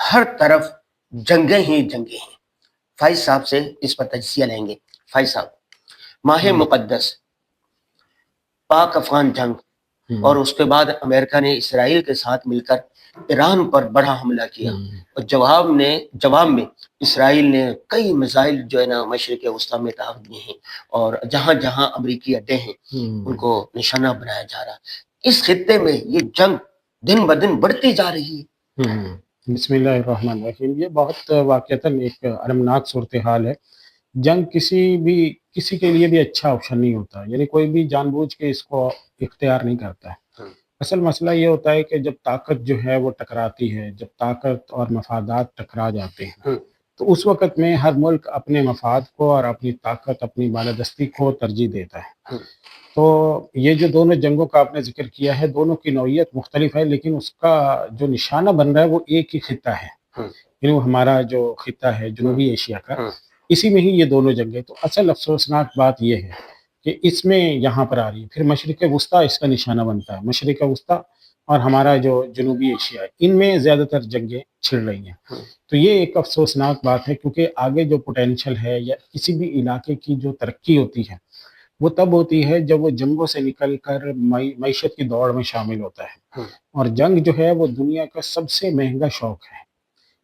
ہر طرف جنگیں ہی جنگیں ہیں. فائز صاحب سے اس پر تجزیہ لیں گے. فائز صاحب، ماہ مقدس، پاک افغان جنگ، اور اس کے بعد امریکہ نے اسرائیل کے ساتھ مل کر ایران پر بڑا حملہ کیا، اور جواب میں اسرائیل نے کئی میزائل جو ہے نا مشرق وسطیٰ میں داغ دیے ہیں، اور جہاں جہاں امریکی اڈے ہیں ان کو نشانہ بنایا جا رہا. اس خطے میں یہ جنگ دن بدن بڑھتی جا رہی ہے. بسم اللہ الرحمن الرحیم. یہ بہت واقعتاً ایک المناک صورتحال ہے. جنگ کسی کے لیے بھی اچھا آپشن نہیں ہوتا، یعنی کوئی بھی جان بوجھ کے اس کو اختیار نہیں کرتا ہے. اصل مسئلہ یہ ہوتا ہے کہ جب طاقت جو ہے وہ ٹکراتی ہے، جب طاقت اور مفادات ٹکرا جاتے ہیں تو اس وقت میں ہر ملک اپنے مفاد کو اور اپنی طاقت، اپنی بالادستی کو ترجیح دیتا ہے. تو یہ جو دونوں جنگوں کا آپ نے ذکر کیا ہے، دونوں کی نوعیت مختلف ہے، لیکن اس کا جو نشانہ بن رہا ہے وہ ایک ہی خطہ ہے، یعنی وہ ہمارا جو خطہ ہے جنوبی ایشیا کا، اسی میں ہی یہ دونوں جنگیں. تو اصل افسوسناک بات یہ ہے کہ اس میں یہاں پر آ رہی ہے، پھر مشرق وسطیٰ اس کا نشانہ بنتا ہے. مشرق وسطیٰ اور ہمارا جو جنوبی ایشیا ہے، ان میں زیادہ تر جنگیں چھڑ رہی ہیں. تو یہ ایک افسوسناک بات ہے، کیونکہ آگے جو پوٹینشل ہے یا کسی بھی علاقے کی جو ترقی ہوتی ہے وہ تب ہوتی ہے جب وہ جنگوں سے نکل کر معیشت کی دوڑ میں شامل ہوتا ہے. اور جنگ جو ہے وہ دنیا کا سب سے مہنگا شوق ہے.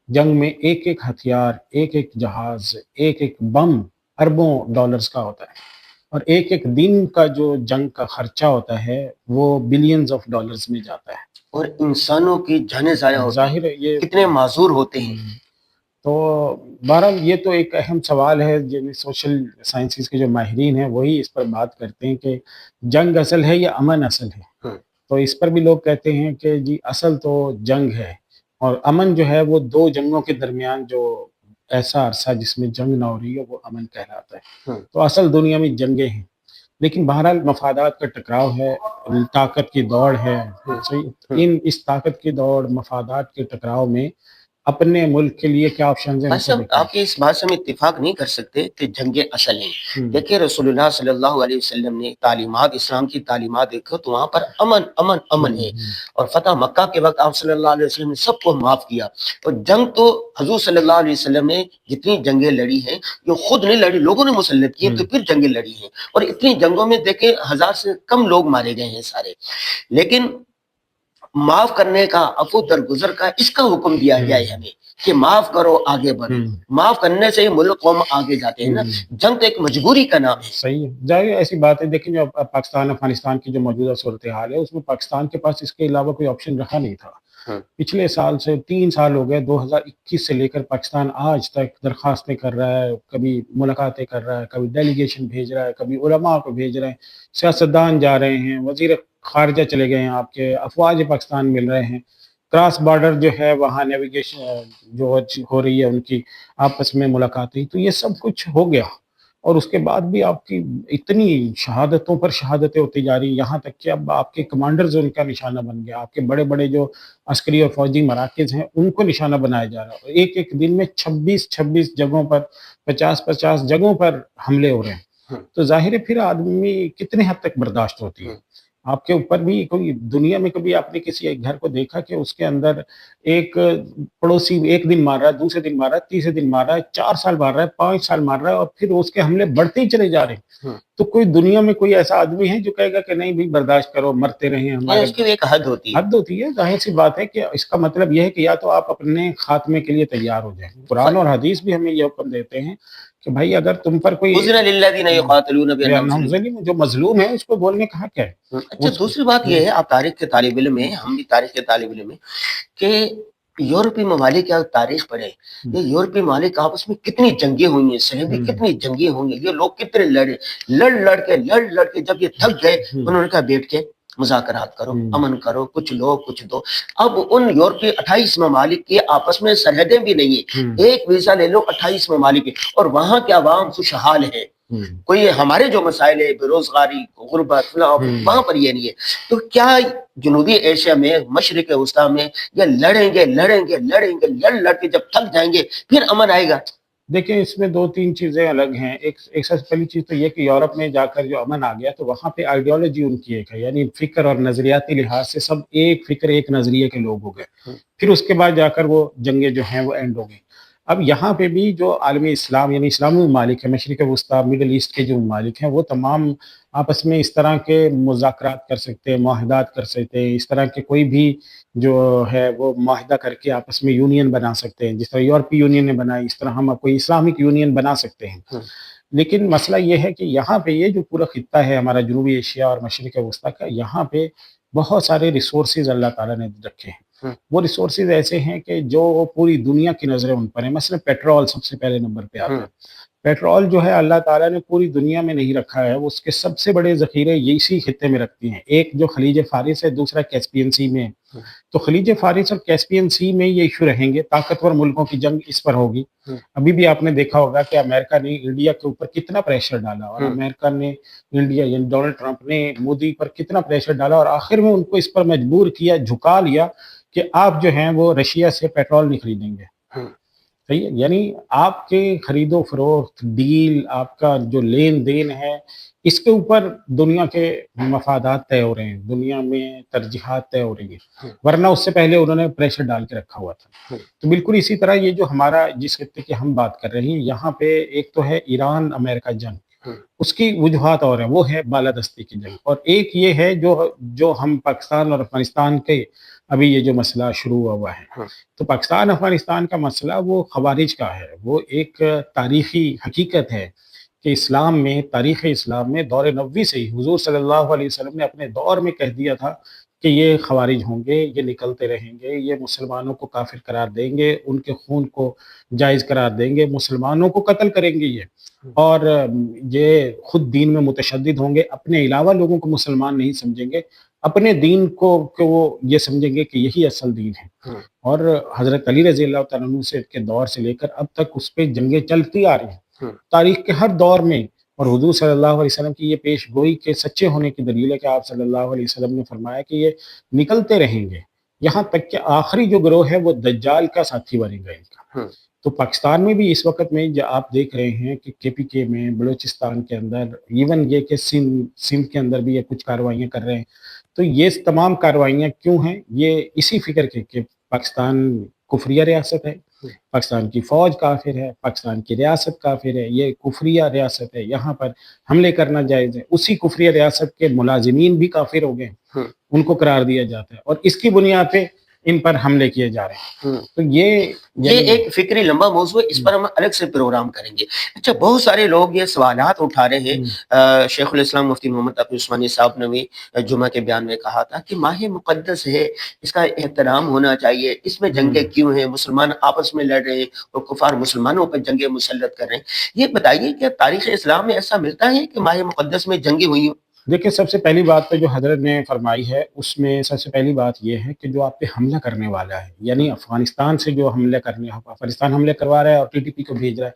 جنگ میں ایک ایک ہتھیار، ایک ایک جہاز، ایک ایک بم اربوں ڈالرز کا ہوتا ہے، اور ایک ایک دن کا جو جنگ کا خرچہ ہوتا ہے وہ بلینز آف ڈالرز میں جاتا ہے. اور انسانوں کی جانیں ضائع ہوتی ہیں. ظاہر ہے یہ کتنے معذور ہوتے ہیں. تو بہرحال یہ تو ایک اہم سوال ہے، جن سوشل سائنسز کے جو ماہرین ہیں وہی اس پر بات کرتے ہیں کہ جنگ اصل ہے یا امن اصل ہے. تو اس پر بھی لوگ کہتے ہیں کہ جی اصل تو جنگ ہے، اور امن جو ہے وہ دو جنگوں کے درمیان جو ایسا عرصہ جس میں جنگ نہ ہو رہی ہے وہ امن کہلاتا ہے. تو اصل دنیا میں جنگیں ہیں، لیکن بہرحال مفادات کا ٹکراؤ ہے، طاقت کی دوڑ ہے. اس طاقت کی دوڑ، مفادات کے ٹکراؤ میں اپنے ملک کے لیے کیا آپشنز ہیں؟ آپ کی اس بات سے ہم اتفاق نہیں کر سکتے کہ جنگیں اصل ہیں. دیکھیں رسول اللہ صلی اللہ علیہ وسلم نے تعلیمات، اسلام کی تعلیمات دیکھو تو وہاں پر امن امن امن ہے. اور فتح مکہ کے وقت آپ صلی اللہ علیہ وسلم نے سب کو معاف کیا. اور جنگ تو حضور صلی اللہ علیہ وسلم نے جتنی جنگیں لڑی ہیں جو خود نہیں لڑی، لوگوں نے مسلط کی تو پھر جنگیں لڑی ہیں. اور اتنی جنگوں میں دیکھیں 1000 سے کم لوگ مارے گئے ہیں سارے. لیکن معاف کرنے کا، عفو درگزر کا، اس کا حکم دیا گیا ہے ہمیں کہ معاف کرو، آگے بڑھو. معاف کرنے سے ملک قوم آگے جاتے ہیں نا. جنگ تو ایک مجبوری کا نام ہے. صحیح ہے، ظاہر ایسی بات ہے. دیکھیں جو پاکستان افغانستان کی جو موجودہ صورتحال ہے اس میں پاکستان کے پاس اس کے علاوہ کوئی آپشن رکھا نہیں تھا. پچھلے سال سے 3 سال ہو گئے، 2021 سے لے کر پاکستان آج تک درخواستیں کر رہا ہے، کبھی ملاقاتیں کر رہا ہے، کبھی ڈیلیگیشن بھیج رہا ہے، کبھی علماء کو بھیج رہے ہیں، سیاستدان جا رہے ہیں، وزیر خارجہ چلے گئے ہیں، آپ کے افواج پاکستان مل رہے ہیں، کراس بارڈر جو ہے وہاں نیویگیشن جو ہو رہی ہے ان کی آپس میں ملاقاتیں. تو یہ سب کچھ ہو گیا، اور اس کے بعد بھی آپ کی اتنی شہادتوں پر شہادتیں ہوتی جا رہی، یہاں تک کہ اب آپ کے کمانڈرز ان کا نشانہ بن گیا. آپ کے بڑے بڑے جو عسکری اور فوجی مراکز ہیں ان کو نشانہ بنایا جا رہا ہے. ایک ایک دن میں 26 جگہوں پر، 50 جگہوں پر حملے ہو رہے ہیں. تو ظاہر ہے پھر آدمی کتنے حد تک برداشت ہوتی ہے. آپ کے اوپر بھی کوئی دنیا میں کبھی آپ نے کسی ایک گھر کو دیکھا کہ اس کے اندر ایک پڑوسی ایک دن مار رہا ہے، دوسرے دن مار رہا ہے، تیسرے دن مار رہا ہے، 4 سال مار رہا ہے، 5 سال مار رہا ہے، اور پھر اس کے حملے بڑھتے ہی چلے جا رہے ہیں. تو کوئی دنیا میں کوئی ایسا آدمی ہے جو کہے گا کہ نہیں بھی برداشت کرو، مرتے رہیں ہمارے؟ اس کی ایک حد ہوتی ہے. حد ہوتی ہے. ظاہر سی بات ہے کہ اس کا مطلب یہ ہے کہ یا تو آپ اپنے خاتمے کے لیے تیار ہو جائیں. قرآن اور حدیث بھی ہمیں یہ حکم دیتے ہیں کہ بھائی اگر تم پر کوئی جو مظلوم ہے اس کو بولنے کا حق ہے. اچھا دوسری بات یہ ہے، آپ تاریخ کے طالب علم ہیں، ہم بھی تاریخ کے طالب علم ہیں، کہ یورپی ممالک کی تاریخ پڑھیں. یہ یورپی ممالک آپس میں کتنی جنگیں ہوئی ہیں، صلیبی کتنی جنگیں ہوئی ہیں. یہ لوگ کتنے لڑ کے جب یہ تھک گئے انہوں نے کہا بیٹھ کے مذاکرات کرو، امن کرو، کچھ لو کچھ دو. اب ان یورپی 28 ممالک کے آپس میں سرحدیں بھی نہیں ہیں. ایک ویزا لے لو 28 ممالک، اور وہاں کے عوام خوشحال ہے. کوئی ہمارے جو مسائل ہے بے روزگاری، غربت، وہاں پر یہ نہیں ہے. تو کیا جنوبی ایشیا میں، مشرق وسطیٰ میں یہ لڑیں گے لڑ کے جب تھک جائیں گے پھر امن آئے گا؟ देखिए, इसमें 2-3 चीज़ें अलग हैं। एक सबसे पहली चीज़ तो ये कि यूरोप में जाकर जो अमन आ गया, तो वहाँ पे आइडियोलॉजी उनकी एक है, यानी फ़िक्र और नज़रियाती लिहाज़ से सब एक फ़िक्र, एक नज़रिए के लोग हो गए। हम्म, फिर उसके बाद जाकर वो जंगें जो हैं वो एंड हो गई। अब यहाँ पे भी जो आलमी इस्लाम यानी इस्लामी ममालिक है, मशरिक़ वुस्ता, मिडल ईस्ट के जो ममालिक हैं, वो तमाम आपस में इस तरह के मुज़ाकरात कर सकते हैं, मुआहदात कर सकते हैं, इस तरह के कोई भी जो है वो मुआहदा करके आपस में यूनियन बना सकते हैं। जिस तरह यूरोपीय यूनियन ने बनाई, इस तरह हम कोई इस्लामिक यूनियन बना सकते हैं। हम्म, लेकिन मसला ये है कि यहाँ पे ये जो पूरा खित्ता है हमारा जनूबी एशिया और मशरिक़ वुस्ता का, यहाँ पे बहुत सारे रिसोर्सेज़ अल्लाह ताला ने रखे हैं। हम्म, वो रिसोर्सेज़ ऐसे हैं कि जो पूरी दुनिया की नज़रें उन पर हैं। मसलन पेट्रोल सबसे पहले नंबर पे आता हम्म, है। पेट्रोल जो है अल्लाह ताला ने पूरी दुनिया में नहीं रखा है, वो उसके सबसे बड़े ज़ख़ीरे ये इसी खित्ते में रखती हैं। एक जो ख़लीज फ़ारिस है, दूसरा कैस्पियन सी में है। हम्म, तो ख़लीज फ़ारिस और कैस्पियन सी में ये इश्यू रहेंगे, ताकतवर मुल्कों की जंग इस पर होगी। हम्म, अभी भी आपने देखा होगा कि अमेरिका ने इंडिया के ऊपर कितना प्रेशर डाला, और हम्म, अमेरिका ने इंडिया यानी डोनाल्ड ट्रंप ने मोदी पर कितना प्रेशर डाला, और आखिर में उनको इस पर मजबूर किया, झुका लिया कि आप जो हैं वो रशिया से पेट्रोल नहीं खरीदेंगे। हम्म, सही है? यानी आपके खरीदो फरोख्त, डील, आपका जो लेन-देन है, इसके ऊपर दुनिया के मफादात तय हो रहे हैं, दुनिया में तरजीहात तय हो रही हैं, हम्म, वरना उससे पहले उन्होंने प्रेशर डाल के रखा हुआ था। हम्म, तो बिल्कुल इसी तरह ये जो हमारा जिस खित्ते की हम बात कर रहे हैं, यहाँ पे एक तो है ईरान-अमेरिका जंग, हम्म, उसकी वजूहात और हैं, वो है बालादस्ती की जंग, और एक ये है जो जो हम पाकिस्तान और अफ़गानिस्तान के अभी ये जो मसला शुरू हुआ है। हम्म, तो पाकिस्तान अफ़गानिस्तान का मसला वो ख़वारिज का है, वो एक तारीख़ी हकीकत है कि इस्लाम में, तारीख़ इस्लाम में दौर नबवी से ही हुज़ूर सल्लल्लाहु अलैहि वसल्लम ने अपने दौर में कह दिया था कि ये ख़वारिज होंगे, ये निकलते रहेंगे, ये मुसलमानों को काफ़िर करार देंगे, उनके खून को जायज़ करार देंगे, मुसलमानों को कत्ल करेंगे ये, और ये खुद दीन में मुतशद्दिद होंगे, अपने अलावा लोगों को मुसलमान नहीं समझेंगे, अपने दीन को वो ये समझेंगे कि यही असल दीन है। हम्म, और हज़रत अली रज़ी अल्लाह तआला अन्हु से के दौर से लेकर अब तक उस पे जंगें चलती आ रही हैं। हम्म, तारीख़ के हर दौर में, और हुज़ूर सल्लल्लाहु अलैहि वसल्लम की ये पेशगोई के सच्चे होने की दलील है कि आप सल्लल्लाहु अलैहि वसल्लम ने फरमाया कि ये निकलते रहेंगे, यहाँ तक कि आखिरी जो गिरोह है वो दज्जाल का साथी बनेगा इनका। हम्म, तो पाकिस्तान में भी इस वक़्त में जो आप देख रहे हैं कि केपीके में, बलूचिस्तान के अंदर, इवन ये कि सिंध सिंध के अंदर भी ये कुछ कार्रवाइयाँ कर रहे हैं। तो ये तमाम कार्रवाइयाँ क्यों हैं? ये इसी फ़िक्र के कि पाकिस्तान कुफ़रिया रियासत है, हम्म, पाकिस्तान की फ़ौज काफ़िर है, पाकिस्तान की रियासत काफ़िर है, ये कुफ़रिया रियासत है, यहाँ पर हमले करना जायज़ है। उसी कुफ़रिया रियासत के मुलाज़िमीन भी काफ़िर हो गए, हम्म, उनको करार दिया जाता है, और इसकी बुनियाद पे इन पर हमले किए जा रहे हैं। हम्म। तो ये ये यानी एक फ़िक्री लंबा मौज़ू है, इस पर हम अलग से प्रोग्राम करेंगे। अच्छा, बहुत सारे लोग ये सवालात उठा रहे हैं। शेखुल इस्लाम मुफ्ती मोहम्मद तक़ी उस्मानी साहब ने भी जुमा के बयान में कहा था कि माह मुक़द्दस है, इसका एहतराम होना चाहिए, इसमें जंगें क्यों हैं? मुसलमान आपस में लड़ रहे हैं और कुफ़ार मुसलमानों पर जंगें मुसल्लत कर रहे हैं। ये बताइए, क्या तारीख़ इस्लाम में ऐसा मिलता है कि माह मुक़द्दस में जंगें हुई हों? देखिए, सबसे पहली बात तो जो हज़रत ने फरमाई है, उसमें सबसे पहली बात ये है कि जो आप पे हमला करने वाला है, यानी अफ़गानिस्तान से जो हमले करने अफ़गानिस्तान हमले करवा रहा है और टीटीपी को भेज रहा है,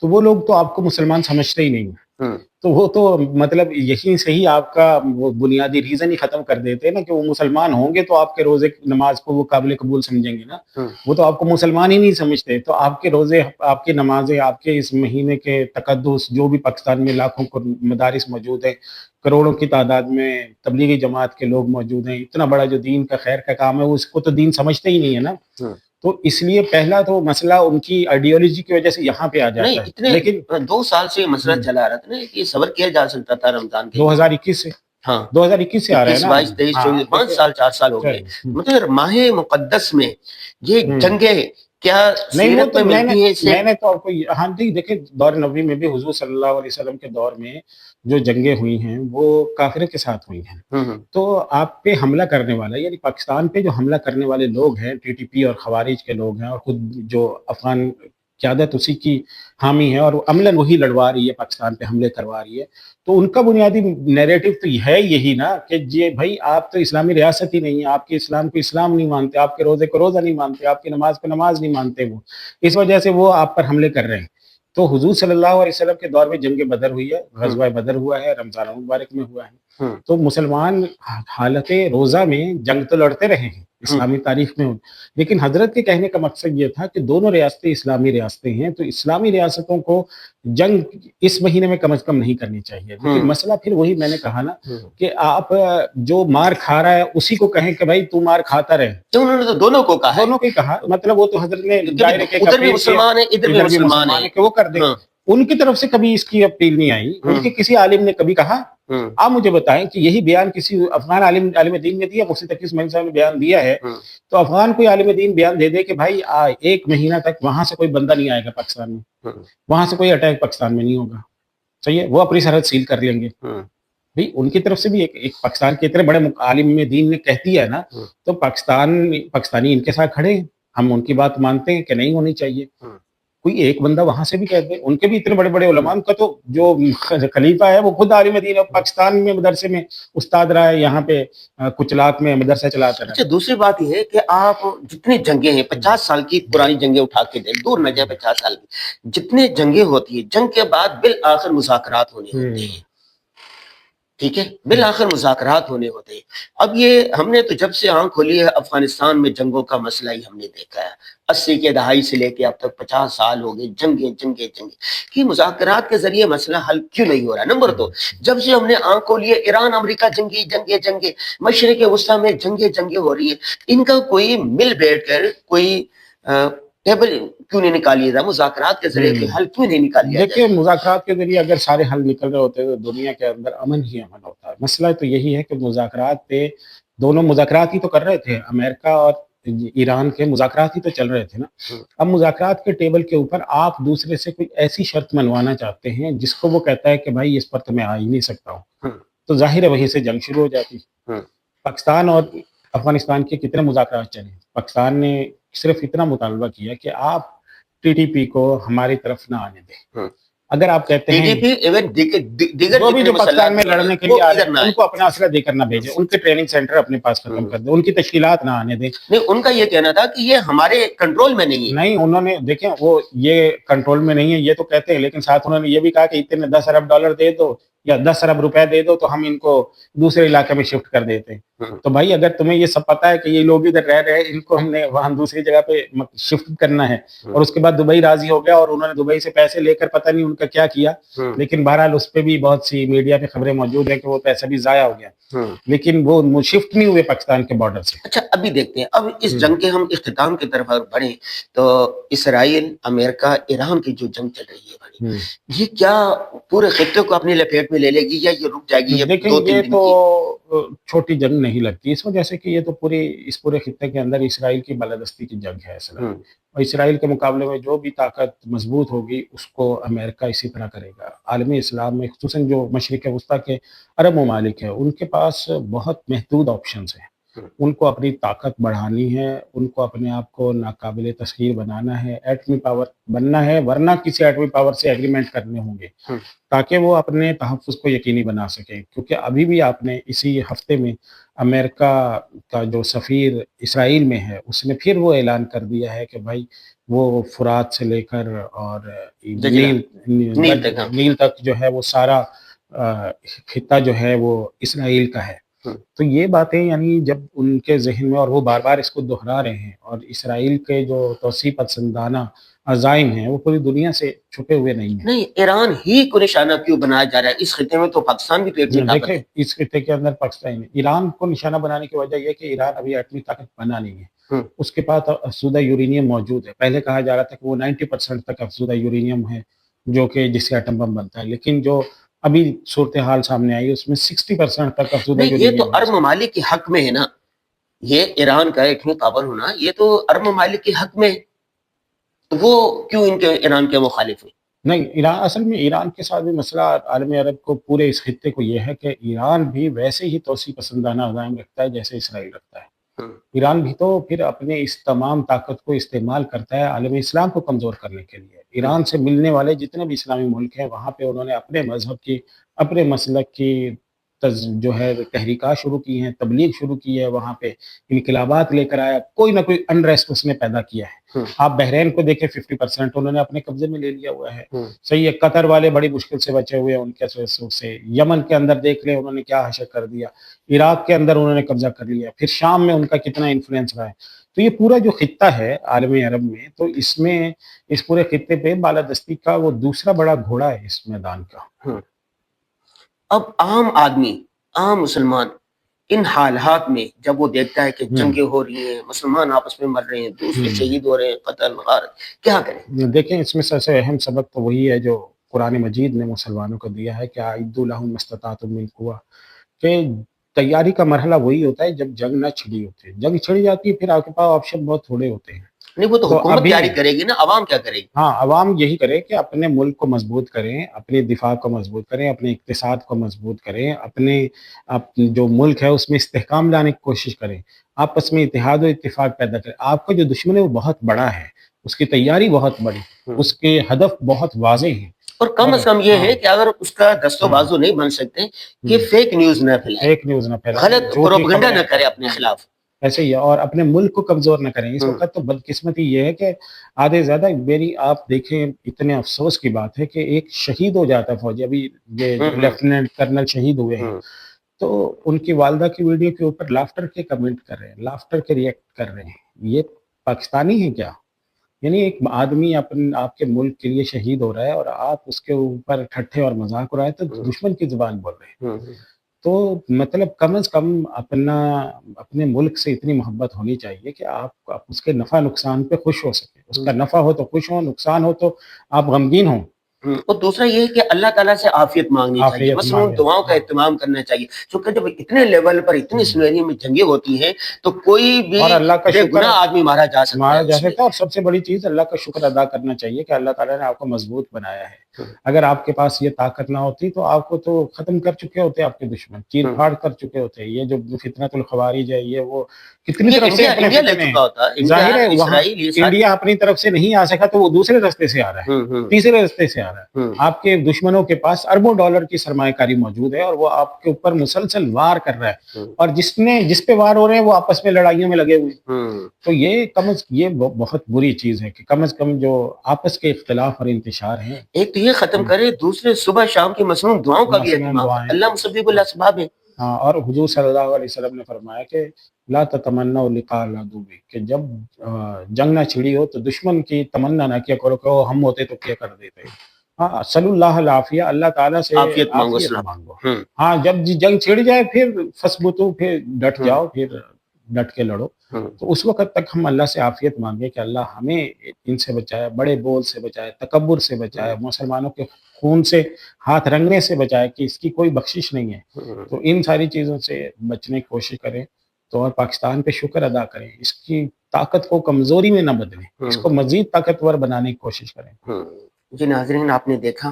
तो वो लोग तो आपको मुसलमान समझते ही नहीं हैं। हुँ, तो वो तो मतलब यहीं से ही आपका वो बुनियादी रीज़न ही ख़त्म कर देते हैं ना, कि वो मुसलमान होंगे तो आपके रोज़े नमाज़ को वो काबिल कबूल समझेंगे ना। हुँ, वो तो आपको मुसलमान ही नहीं समझते, तो आपके रोज़े, आपकी नमाज़ें, आपके इस महीने के तक़द्दुस, जो भी पाकिस्तान में लाखों को मदारिस मौजूद हैं, करोड़ों की तादाद में तबलीगी जमात के लोग मौजूद हैं, इतना बड़ा जो दीन का खैर का काम है, वो उसको तो दीन समझते ही नहीं है ना। हुँ। तो इसलिए पहला तो मसला उनकी आइडियोलॉजी की वज़ह से यहाँ पे आ नहीं, जाता है। इतने लेकिन 2 साल से ये मसला हुँ, चला आ रहा था ना कि सब्र किया जा सकता था रमज़ान के। 2021 से हाँ, 2021 से आ रहा है 21, ना। 22, 23, हाँ, 24, 5 देखिए साल, 4 साल हो गए। चलिए, मतलब माह मुक़द्दस में ये हुँ। जंगें क्या नहीं, वो सीरत तो में मैंने मिलती हैं इससे? मैंने तो आपको हाँ जी, देखिए दौर नबवी में भी हुज़ूर सल्लल्लाहु अलैहि वसल्लम के दौर में जो जंगें हुई हैं, वो काफ़िरों के साथ हुई हैं। हुँ, हुँ, तो आप पे हमला करने वाला, यानी पाकिस्तान पे जो हमला करने वाले लोग हैं, टीटीपी और ख़वारिज के लोग हैं, और खुद जो अफ़गान क़यादत उसी की हामी है, और अमलन वही लड़वा रही है, पाकिस्तान पे हमले करवा रही है। तो उनका बुनियादी नैरेटिव तो है यही ना कि ये भई आप तो इस्लामी रियासत ही नहीं है, आपके इस्लाम को इस्लाम नहीं मानते, आपके रोज़े को रोज़ा नहीं मानते, आपकी नमाज़ को नमाज़ नहीं मानते वो। इस वजह से वो आप पर हमले कर रहे हैं। तो हुज़ूर सल्लल्लाहु अलैहि वसल्लम के दौर में जंग बदर हुई है, हुँ, ग़ज़वा बदर हुआ है, रमज़ान मुबारक में हुआ है। हुँ, तो मुसलमान हालत रोज़ा में जंग तो लड़ते रहे हैं, इस्लामी तारीख में हो। लेकिन हजरत के कहने का मकसद ये था कि दोनों रियासतें इस्लामी रियासतें हैं, तो इस्लामी रियासतों को जंग इस महीने में कम से कम नहीं करनी चाहिए। लेकिन मसला फिर वही मैंने कहा ना कि आप जो मार खा रहा है उसी को कहें कि भाई तू मार खाता रहे। तो उन्होंने तो दोनों को कहा है, दोनों को ही कहा, मतलब वो तो हजरत ने क्योंकि दायरे के उधर भी मुसलमान है, इधर भी मुसलमान है। कि वो कर दे। हाँ, उनकी तरफ से कभी इसकी अपील नहीं आई। उनके किसी आलिम ने कभी कहा? आप मुझे बताएं कि यही बयान किसी अफगान आलिम दीन ने दिया? मुफ्ती तकी इस्माइल साहब ने बयान दिया है, तो अफगान कोई आलिम दीन बयान दे दे कि भाई 1 महीना तक वहां से कोई बंदा नहीं आएगा पाकिस्तान में, वहां से कोई अटैक पाकिस्तान में नहीं होगा, सही है, वो अपनी सरहद सील कर लेंगे। भाई उनकी तरफ से भी एक पाकिस्तान के इतने बड़े आलिम में दीन ने कह दिया है ना, तो पाकिस्तानी इनके साथ खड़े हैं, हम उनकी बात मानते हैं कि नहीं होनी चाहिए। कोई एक बंदा वहां से भी कह दे, उनके भी इतने बड़े बड़े उलमा, उनका तो जो खलीफा है वो खुद आलिम दीन है, पाकिस्तान में मदरसे में उस्ताद रहा है, यहाँ पे कुचलात में मदरसा चलाता रहा। अच्छा, दूसरी बात यह है कि आप जितनी जंगें हैं, 50 साल की पुरानी जंगें उठा के दे, दूर न जाए 50 साल की, जितने जंगें होती है, जंग के बाद बिल आखिर मुज़ाकरात होने होते हैं, ठीक है, बिल आखिर मुज़ाकरात होने होते हैं। अब ये हमने तो जब से आंख खोली है अफगानिस्तान में जंगों का मसला ही हमने देखा है, 80 के दहाई से लेके अब तक 50 साल हो गए, जंगे जंगे जंगे कि मुज़ाकरात के जरिए मसला हल क्यों नहीं हो रहा। नंबर 2, जब से हमने आंख खोली है ईरान अमेरिका जंगे जंगे जंगे, मशरिक़ वस्ता में जंगे जंगे हो रही है, इनका कोई मिल बैठ कर कोई टेबल क्यों नहीं निकालिए था, मुज़ाकरात के जरिए हल क्यों नहीं निकालिया? देखिए, मुज़ाकरात के जरिए अगर सारे हल निकल रहे होते तो दुनिया के अंदर अमन ही अमन होता है। मसला तो यही है कि मुज़ाकरात पे दोनों मुज़ाकरात ही तो कर रहे थे, अमेरिका और ईरान के मुज़ाकरात ही तो चल रहे थे ना। अब मुज़ाकरात के टेबल के ऊपर आप दूसरे से कोई ऐसी शर्त मनवाना चाहते हैं जिसको वो कहता है कि भाई इस पर तो मैं आ ही नहीं सकता हूँ, तो जाहिर है वहीं से जंग शुरू हो जाती। पाकिस्तान और अफगानिस्तान के कितने मुज़ाकरात चले, पाकिस्तान ने सिर्फ इतना मुतालबा किया कि आप टीटीपी को हमारी तरफ ना आने दें। अगर आप कहते हैं दीगर वो भी जो पाकिस्तान में लड़ने के लिए आ रहे हैं उनको अपना असला देकर ना भेजें, उनके ट्रेनिंग सेंटर अपने पास खत्म कर दें, उनकी तश्कीलात ना आने दें। नहीं, उनका ये कहना था कि ये हमारे कंट्रोल में नहीं है। नहीं, उन्होंने देखें वो ये कंट्रोल में नहीं है ये तो कहते हैं, लेकिन साथ उन्होंने ये भी कहा कि इतने 10 अरब डॉलर दे दो या 10 अरब रुपए दे दो तो हम इनको दूसरे इलाके में शिफ्ट कर देते हैं। तो भाई अगर तुम्हें ये सब पता है कि ये लोग इधर रह रहे हैं, इनको हमने वहां दूसरी जगह पे शिफ्ट करना है, और उसके बाद दुबई राजी हो गया और उन्होंने दुबई से पैसे लेकर पता नहीं उनका क्या किया, लेकिन बहरहाल उस पर भी बहुत सी मीडिया पे खबरें मौजूद है कि वो पैसा भी जाया हो गया, लेकिन वो शिफ्ट नहीं हुए पाकिस्तान के बॉर्डर से। अच्छा, अभी देखते हैं, अब इस जंग के हम इख्तिताम की तरफ अगर बढ़े तो इसराइल अमेरिका ईरान की जो जंग चल रही है बड़ी, ये क्या पूरे खित्ते को अपनी लपेट में ले लेगी या ये रुक जाएगी? देखिए, ये तो छोटी जंग नहीं लगती इस वजह से कि ये तो इस पूरे खित्ते के अंदर इसराइल की बालादस्ती की जंग है असल में, और इसराइल के मुकाबले में जो भी ताकत मजबूत होगी उसको अमेरिका इसी तरह करेगा। आलमी इस्लाम में खुसूसन जो मशरिक़ वस्ता के अरब ममालिक है उनके पास बहुत महदूद ऑप्शंस हैं, उनको अपनी ताकत बढ़ानी है, उनको अपने आप को नाकाबिले तस्खीर बनाना है, एटमी पावर बनना है, वरना किसी एटमी पावर से एग्रीमेंट करने होंगे ताकि वो अपने तहफ़्फ़ुज़ को यकीनी बना सके। क्योंकि अभी भी आपने इसी हफ्ते में अमेरिका का जो सफ़ीर इसराइल में है उसने फिर वो ऐलान कर दिया है कि भाई वो फुरात से लेकर और नील तक जो है वो सारा खित्ता जो है वो इसराइल का है। तो ये बातें यानी जब उनके ज़हन में, और वो बार बार इसको दोहरा रहे हैं, और इसराइल के जो तौसीफ़ पसंदाना अज़ाइम हैं वो पूरी दुनिया से छुपे हुए नहीं है। नहीं, ईरान ही को निशाना क्यों बनाया जा रहा है? इस खित्ते में तो पाकिस्तान भी पेट में ताकत है। इस खित्ते के अंदर पाकिस्तान ईरान को निशाना बनाने की वजह यह कि ईरान अभी एटमी ताकत बना नहीं है, उसके पास अफज़ूदा यूरेनियम मौजूद है। पहले कहा जा रहा था कि वो 90% तक अफज़ूदा यूरेनियम है जो कि जिससे एटम बम बनता है, लेकिन जो अभी सूरत हाल सामने आई उसमें 60% तक अफज़ूदा यूरेनियम। ये तो अरब ममालिक के हक में है ना, ये ईरान का एटमी पावर होना ये तो अरब ममालिक के हक में, तो वो क्यों इनके ईरान के मुखालिफ है? नहीं, ईरान असल में ईरान के साथ भी मसला आलम अरब को पूरे इस खित्ते को यह है कि ईरान भी वैसे ही तौसीफ़ पसंदाना अज़ाइम रखता है जैसे इसराइल रखता है। ईरान भी तो फिर अपने इस तमाम ताकत को इस्तेमाल करता है आलम इस्लाम को कमज़ोर करने के लिए। ईरान से मिलने वाले जितने भी इस्लामी मुल्क हैं वहाँ पे उन्होंने अपने मज़हब की, अपने मसलक की جو ہے تحریکات شروع کی ہیں، تبلیغ شروع کی ہے، وہاں پہ انقلابات لے کر آیا، کوئی نہ کوئی انریسٹ اس نے پیدا کیا ہے۔ آپ بحرین کو دیکھیں 50% انہوں نے اپنے قبضے میں لے لیا ہوا ہے، صحیح ہے۔ قطر والے بڑی مشکل سے بچے ہوئے ہیں ان کے سے، یمن کے اندر دیکھ لیں انہوں نے کیا حشر کر دیا، عراق کے اندر انہوں نے قبضہ کر لیا، پھر شام میں ان کا کتنا انفلوئنس رہا ہے۔ تو یہ پورا جو خطہ ہے عالم عرب میں، تو اس میں اس پورے خطے پہ بالادستی کا وہ دوسرا بڑا گھوڑا ہے اس میدان کا۔ اب عام آدمی، عام مسلمان ان حالات میں جب وہ دیکھتا ہے کہ جنگیں ہو رہی ہیں، مسلمان آپس میں مر رہے ہیں، دوسرے شہید ہو رہے ہیں، قتل غارت، کیا کریں؟ دیکھیں اس میں سب سے اہم سبق تو وہی ہے جو قرآن مجید نے مسلمانوں کو دیا ہے کہ اعدوا لهم ما استطعتم من قوة، کہ تیاری کا مرحلہ وہی ہوتا ہے جب جنگ نہ چھڑی ہوتی ہے۔ جنگ چھڑ جاتی ہے پھر آپ کے پاس آپشن بہت تھوڑے ہوتے ہیں۔ نہیں، وہ تو تو حکومت ابھی تیاری کرے گی نا، عوام کیا کرے گی؟ ہاں، عوام یہی کرے کہ اپنے ملک کو مضبوط کریں، اپنے دفاع کو مضبوط کریں، اپنے اقتصاد کو مضبوط کریں، اپنے جو ملک ہے اس میں استحکام لانے کی کوشش کریں، آپس میں اتحاد و اتفاق پیدا کریں۔ آپ کا جو دشمن ہے وہ بہت بڑا ہے، اس کی تیاری بہت بڑی، اس کے ہدف بہت واضح ہیں، اور کم از کم یہ ہے کہ اگر اس کا دست و بازو نہیں بن سکتے کہ فیک نیوز نہ پھیلائے، ایک نیوز نہ پھیلائیں، غلط پروپیگنڈا نہ کرے اپنے خلاف۔ ایسے ہی ہے، اور اپنے ملک کو کمزور نہ کریں۔ اس وقت تو بدقسمتی یہ ہے کہ آدھے زیادہ میری آپ دیکھیں، اتنے افسوس کی بات ہے کہ ایک شہید ہو جاتا ہے فوجی، ابھی یہ لیفٹیننٹ کرنل شہید ہوئے ہیں، تو ان کی والدہ کی ویڈیو کے اوپر لافٹر کے کمنٹ کر رہے ہیں، لافٹر کے ریئیکٹ کر رہے ہیں۔ یہ پاکستانی ہیں کیا؟ یعنی ایک آدمی آپ کے ملک کے لیے شہید ہو رہا ہے اور آپ اس کے اوپر ٹھٹھے اور مذاق اڑائے تو دشمن کی زبان بول رہے ہیں۔ تو مطلب کم از کم اپنے ملک سے اتنی محبت ہونی چاہیے کہ آپ اس کے نفع نقصان پہ خوش ہو سکیں، اس کا نفع ہو تو خوش ہوں، نقصان ہو تو آپ غمگین ہوں۔ اور دوسرا یہ ہے کہ اللہ تعالیٰ سے عافیت مانگنی چاہیے، عافیت مثلاً مانگے، دعاؤں کا اہتمام کرنا چاہیے، چونکہ جب اتنے لیول پر اتنی سنہری میں جنگیں ہوتی ہیں تو کوئی بھی اور اللہ کا بے شکر گناہ آدمی مارا جا سکتا مارا ہے جا اس میں۔ سکتا ہے، اور سب سے بڑی چیز اللہ کا شکر ادا کرنا چاہیے کہ اللہ تعالیٰ نے آپ کو مضبوط بنایا ہے۔ اگر آپ کے پاس یہ طاقت نہ ہوتی تو آپ کو تو ختم کر چکے ہوتے آپ کے دشمن، چیر پھاڑ کر چکے ہوتے۔ یہ جو فتنۃ الخوارج ہے، یہ وہ کتنی یہ طرف سے اپنے انڈیا لے فتنے ہیں۔ چکا ہوتا، ظاہر انڈیا، ہے وہاں اسرائیل، یہ سارے۔ انڈیا اپنی طرف سے نہیں آ سکا تو وہ دوسرے راستے سے آ رہا ہے، تیسرے راستے سے آ رہا ہے۔ آپ کے دشمنوں کے پاس اربوں ڈالر کی سرمایہ کاری موجود ہے اور وہ آپ کے اوپر مسلسل وار کر رہا ہے، اور جس پہ وار ہو رہے ہیں وہ آپس میں لڑائیوں میں لگے ہوئے ہیں۔ تو یہ بہت بری چیز ہے کہ کم از کم جو آپس کے اختلاف اور انتشار ہیں، ایک تو یہ ختم کرے، دوسرے صبح شام کی مصنون دعاؤں کا بھی مصنون اہتمام، دعائیں۔ اللہ مسبب الاسباب ہے۔ ہاں، اور حضور صلی اللہ علیہ وسلم نے فرمایا کہ لا تتمنوا لقاء العدو، کہ جب جنگ نہ چھڑی ہو تو دشمن کی تمنا نہ کیا کرو کہ ہم ہوتے تو کیا کر دیتے۔ ہاں، صلی اللہ العافیہ، اللہ تعالیٰ سے عافیت مانگو، عافیت اسلام۔ مانگو۔ ہاں، جب جنگ چھڑ جائے پھر فثبتوا، پھر ڈٹ جاؤ، پھر ڈٹ کے لڑو۔ تو اس وقت تک ہم اللہ سے عافیت مانگے کہ اللہ ہمیں ان سے بچائے، بڑے بول سے بچائے، تکبر سے بچائے، مسلمانوں کے خون سے ہاتھ رنگنے سے بچائے کہ اس کی کوئی بخشش نہیں ہے۔ تو ان ساری چیزوں سے بچنے کی کوشش کریں، تو اور پاکستان پہ شکر ادا کریں، اس کی طاقت کو کمزوری میں نہ بدلیں، اس کو مزید طاقتور بنانے کی کوشش کریں۔ جی ناظرین، آپ نے دیکھا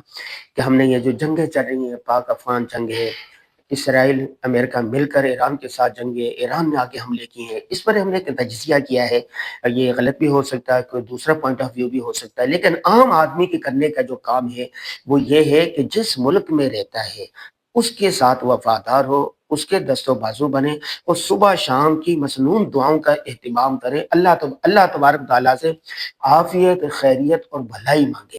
کہ ہم نے یہ جو جنگیں چل رہی ہیں، پاک افغان جنگ ہے، اسرائیل امریکہ مل کر ایران کے ساتھ جنگ ہے، ایران نے آگے حملے کیے ہیں، اس پر ہم نے ایک تجزیہ کیا ہے۔ یہ غلط بھی ہو سکتا ہے، کوئی دوسرا پوائنٹ آف ویو بھی ہو سکتا ہے، لیکن عام آدمی کے کرنے کا جو کام ہے وہ یہ ہے کہ جس ملک میں رہتا ہے اس کے ساتھ وفادار ہو، اس کے دست و بازو بنے، اور صبح شام کی مسنون دعاؤں کا اہتمام کرے، اللہ تبارک تعالیٰ سے عافیت، خیریت اور بھلائی مانگے۔